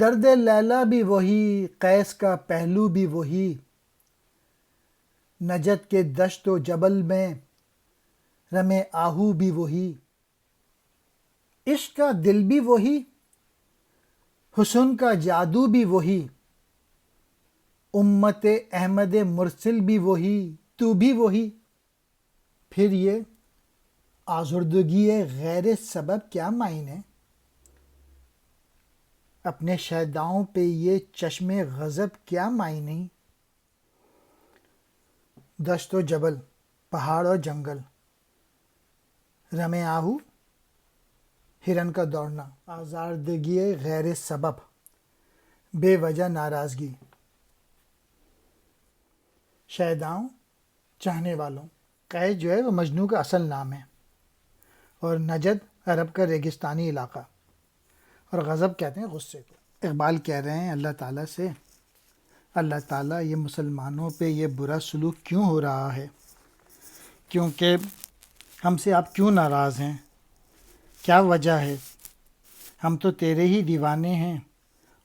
درد لیلا بھی وہی، قیس کا پہلو بھی وہی، نجد کے دشت و جبل میں رم آہو بھی وہی، عشق کا دل بھی وہی، حسن کا جادو بھی وہی، امت احمد مرسل بھی وہی، تو بھی وہی۔ پھر یہ آزردگی غیر سبب کیا معنی، اپنے شیداؤں پہ یہ چشم غضب کیا معنی، دشت و جبل، پہاڑ اور جنگل، رم آہو، ہرن کا دوڑنا، آزردگی غیر سبب، بے وجہ ناراضگی۔ شیداؤں چاہنے والوں، قیس جو ہے وہ مجنوں کا اصل نام ہے، اور نجد عرب کا ریگستانی علاقہ، اور غضب کہتے ہیں غصے کو۔ اقبال کہہ رہے ہیں اللہ تعالیٰ سے، اللہ تعالیٰ یہ مسلمانوں پہ یہ برا سلوک کیوں ہو رہا ہے، کیونکہ ہم سے آپ کیوں ناراض ہیں، کیا وجہ ہے، ہم تو تیرے ہی دیوانے ہیں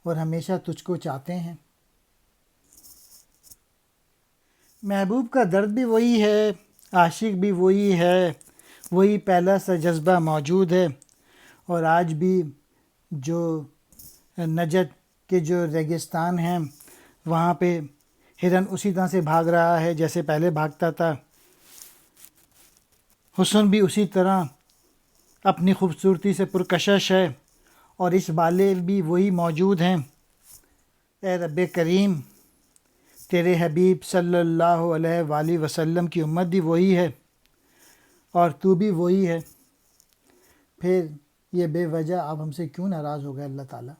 اور ہمیشہ تجھ کو چاہتے ہیں۔ محبوب کا درد بھی وہی ہے، عاشق بھی وہی ہے، وہی پہلا سا جذبہ موجود ہے، اور آج بھی جو نجد کے جو ریگستان ہیں وہاں پہ ہرن اسی طرح سے بھاگ رہا ہے جیسے پہلے بھاگتا تھا، حسن بھی اسی طرح اپنی خوبصورتی سے پرکشش ہے، اور اس بالے بھی وہی موجود ہیں۔ اے رب کریم، تیرے حبیب صلی اللہ علیہ وآلہ وسلم کی امت بھی وہی ہے، اور تو بھی وہی ہے، پھر یہ بے وجہ آپ ہم سے کیوں ناراض ہو گئے اللہ تعالیٰ؟